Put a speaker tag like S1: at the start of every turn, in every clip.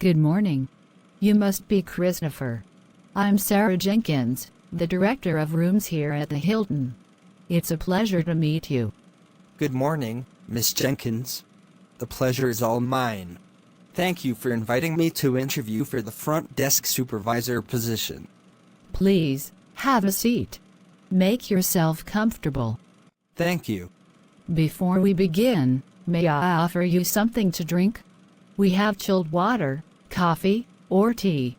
S1: Good morning. You must be Christopher. I'm Sarah Jenkins, the director of rooms here at the Hilton. It's a pleasure to meet you.
S2: Good morning, Miss Jenkins. The pleasure is all mine. Thank you for inviting me to interview for the front desk supervisor position.
S1: Please, have a seat. Make yourself comfortable.
S2: Thank you.
S1: Before we begin, may I offer you something to drink? We have chilled water, coffee, or tea.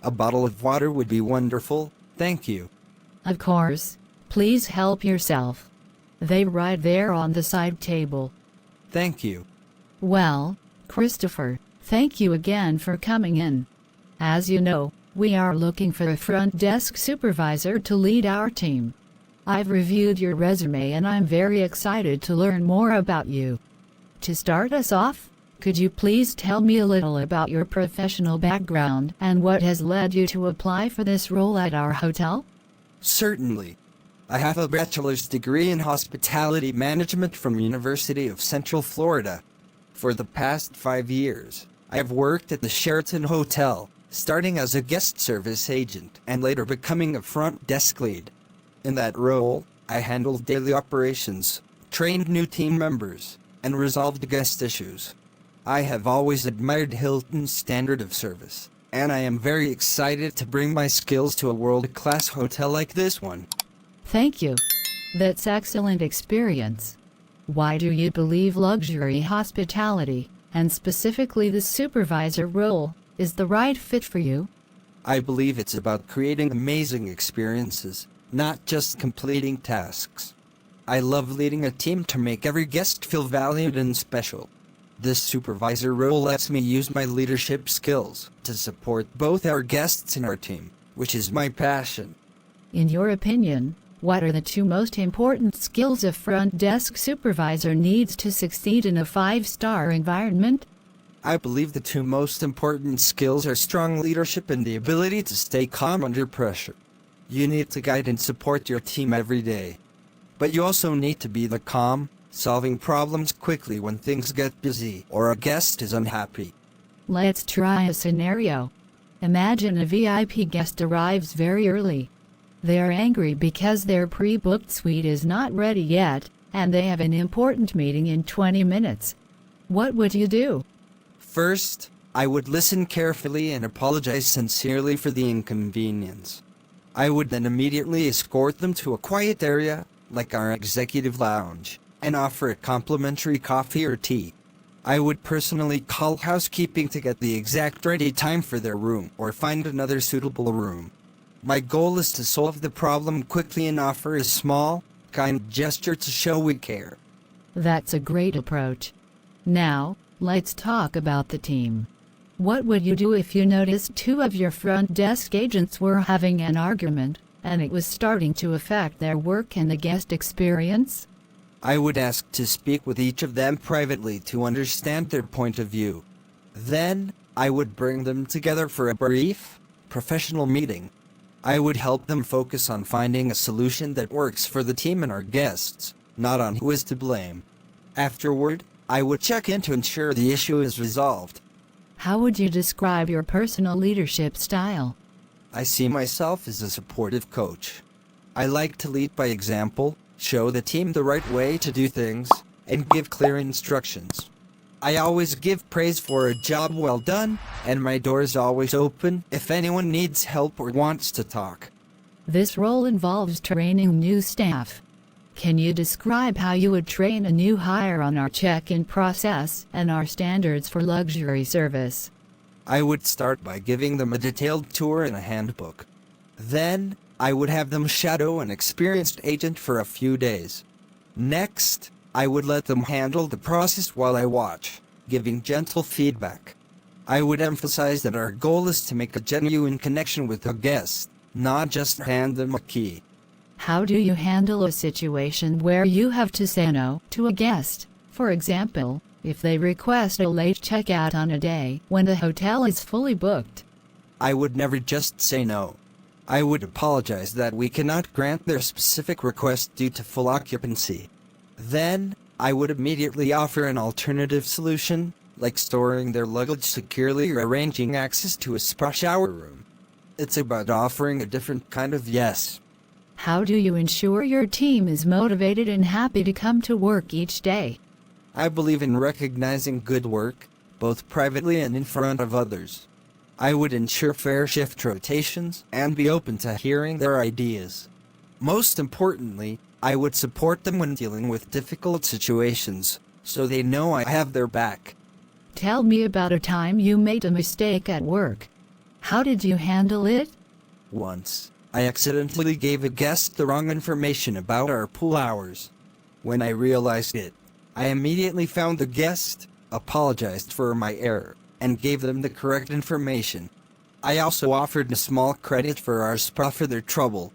S2: A bottle of water would be wonderful, thank you.
S1: Of course. Please help yourself. They're right there on the side table.
S2: Thank you.
S1: Well, Christopher, thank you again for coming in. As you know, we are looking for a front desk supervisor to lead our team. I've reviewed your resume and I'm very excited to learn more about you. To start us off, could you please tell me a little about your professional background and what has led you to apply for this role at our hotel?
S2: Certainly. I have a bachelor's degree in hospitality management from University of Central Florida. For the past 5 years, I have worked at the Sheraton Hotel, starting as a guest service agent and later becoming a front desk lead. In that role, I handled daily operations, trained new team members, and resolved guest issues. I have always admired Hilton's standard of service, and I am very excited to bring my skills to a world-class hotel like this one.
S1: Thank you. That's excellent experience. Why do you believe luxury hospitality, and specifically the supervisor role, is the right fit for you?
S2: I believe it's about creating amazing experiences, not just completing tasks. I love leading a team to make every guest feel valued and special. This supervisor role lets me use my leadership skills to support both our guests and our team, which is my passion.
S1: In your opinion, what are the two most important skills a front desk supervisor needs to succeed in a 5-star environment?
S2: I believe the two most important skills are strong leadership and the ability to stay calm under pressure. You need to guide and support your team every day. But you also need to be the calm, solving problems quickly when things get busy or a guest is unhappy.
S1: Let's try a scenario. Imagine a VIP guest arrives very early. They are angry because their pre-booked suite is not ready yet, and they have an important meeting in 20 minutes. What would you do?
S2: First, I would listen carefully and apologize sincerely for the inconvenience. I would then immediately escort them to a quiet area, like our executive lounge, and offer a complimentary coffee or tea. I would personally call housekeeping to get the exact ready time for their room or find another suitable room. My goal is to solve the problem quickly and offer a small, kind gesture to show we care.
S1: That's a great approach. Now, let's talk about the team. What would you do if you noticed two of your front desk agents were having an argument, and it was starting to affect their work and the guest experience?
S2: I would ask to speak with each of them privately to understand their point of view. Then, I would bring them together for a brief, professional meeting. I would help them focus on finding a solution that works for the team and our guests, not on who is to blame. Afterward, I would check in to ensure the issue is resolved.
S1: How would you describe your personal leadership style?
S2: I see myself as a supportive coach. I like to lead by example, show the team the right way to do things, and give clear instructions. I always give praise for a job well done, and my door is always open if anyone needs help or wants to talk.
S1: This role involves training new staff. Can you describe how you would train a new hire on our check-in process and our standards for luxury service?
S2: I would start by giving them a detailed tour and a handbook. Then, I would have them shadow an experienced agent for a few days. Next, I would let them handle the process while I watch, giving gentle feedback. I would emphasize that our goal is to make a genuine connection with a guest, not just hand them a key.
S1: How do you handle a situation where you have to say no to a guest? For example, if they request a late checkout on a day when the hotel is fully booked.
S2: I would never just say no. I would apologize that we cannot grant their specific request due to full occupancy. Then, I would immediately offer an alternative solution, like storing their luggage securely or arranging access to a spa shower room. It's about offering a different kind of yes.
S1: How do you ensure your team is motivated and happy to come to work each day?
S2: I believe in recognizing good work, both privately and in front of others. I would ensure fair shift rotations and be open to hearing their ideas. Most importantly, I would support them when dealing with difficult situations, so they know I have their back.
S1: Tell me about a time you made a mistake at work. How did you handle it?
S2: Once, I accidentally gave a guest the wrong information about our pool hours. When I realized it, I immediately found the guest, apologized for my error, and gave them the correct information. I also offered a small credit for our spa for their trouble.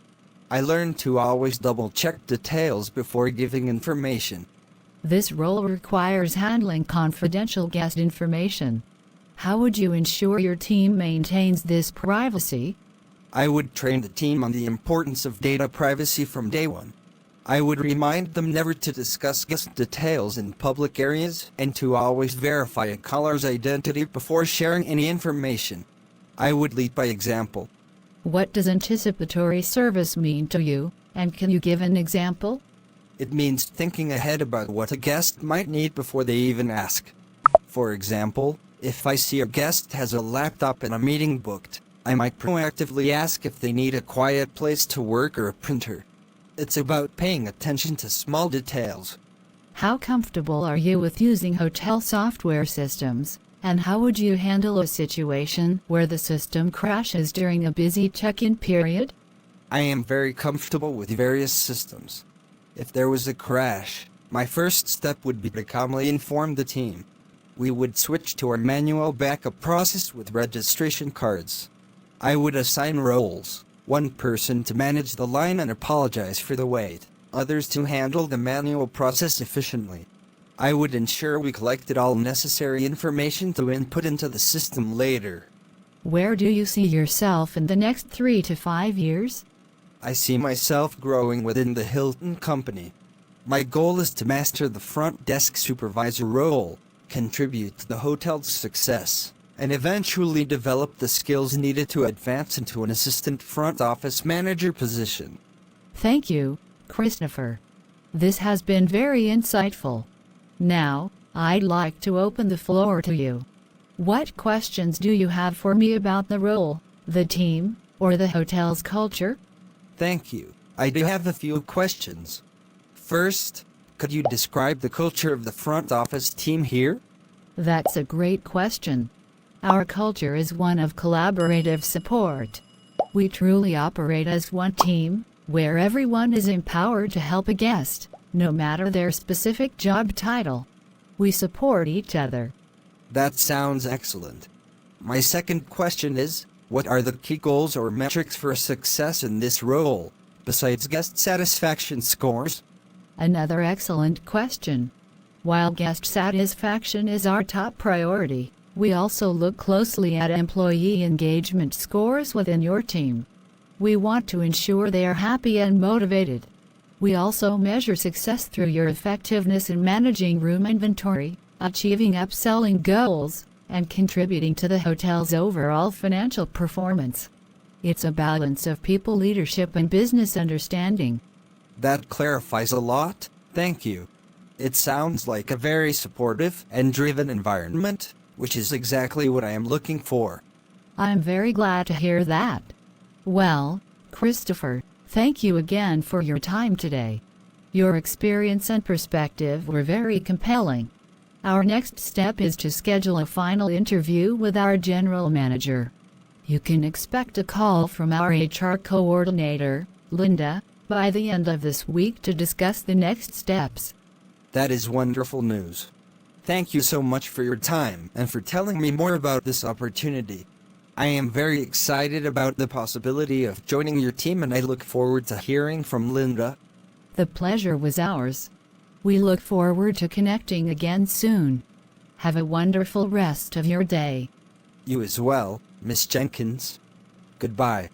S2: I learned to always double-check details before giving information.
S1: This role requires handling confidential guest information. How would you ensure your team maintains this privacy?
S2: I would train the team on the importance of data privacy from day one. I would remind them never to discuss guest details in public areas and to always verify a caller's identity before sharing any information. I would lead by example.
S1: What does anticipatory service mean to you, and can you give an example?
S2: It means thinking ahead about what a guest might need before they even ask. For example, if I see a guest has a laptop and a meeting booked, I might proactively ask if they need a quiet place to work or a printer. It's about paying attention to small details.
S1: How comfortable are you with using hotel software systems, and how would you handle a situation where the system crashes during a busy check-in period?
S2: I am very comfortable with various systems. If there was a crash, my first step would be to calmly inform the team. We would switch to our manual backup process with registration cards. I would assign roles. One person to manage the line and apologize for the wait, others to handle the manual process efficiently. I would ensure we collected all necessary information to input into the system later.
S1: Where do you see yourself in the next 3 to 5 years?
S2: I see myself growing within the Hilton company. My goal is to master the front desk supervisor role, contribute to the hotel's success, and eventually develop the skills needed to advance into an assistant front office manager position.
S1: Thank you, Christopher. This has been very insightful. Now, I'd like to open the floor to you. What questions do you have for me about the role, the team, or the hotel's culture?
S2: Thank you. I do have a few questions. First, could you describe the culture of the front office team here?
S1: That's a great question. Our culture is one of collaborative support. We truly operate as one team, where everyone is empowered to help a guest, no matter their specific job title. We support each other.
S2: That sounds excellent. My second question is, what are the key goals or metrics for success in this role, besides guest satisfaction scores?
S1: Another excellent question. While guest satisfaction is our top priority, we also look closely at employee engagement scores within your team. We want to ensure they are happy and motivated. We also measure success through your effectiveness in managing room inventory, achieving upselling goals, and contributing to the hotel's overall financial performance. It's a balance of people leadership and business understanding.
S2: That clarifies a lot. Thank you. It sounds like a very supportive and driven environment, which is exactly what I am looking for.
S1: I'm very glad to hear that. Well, Christopher, thank you again for your time today. Your experience and perspective were very compelling. Our next step is to schedule a final interview with our general manager. You can expect a call from our HR coordinator, Linda, by the end of this week to discuss the next steps.
S2: That is wonderful news. Thank you so much for your time and for telling me more about this opportunity. I am very excited about the possibility of joining your team, and I look forward to hearing from Linda.
S1: The pleasure was ours. We look forward to connecting again soon. Have a wonderful rest of your day.
S2: You as well, Miss Jenkins. Goodbye.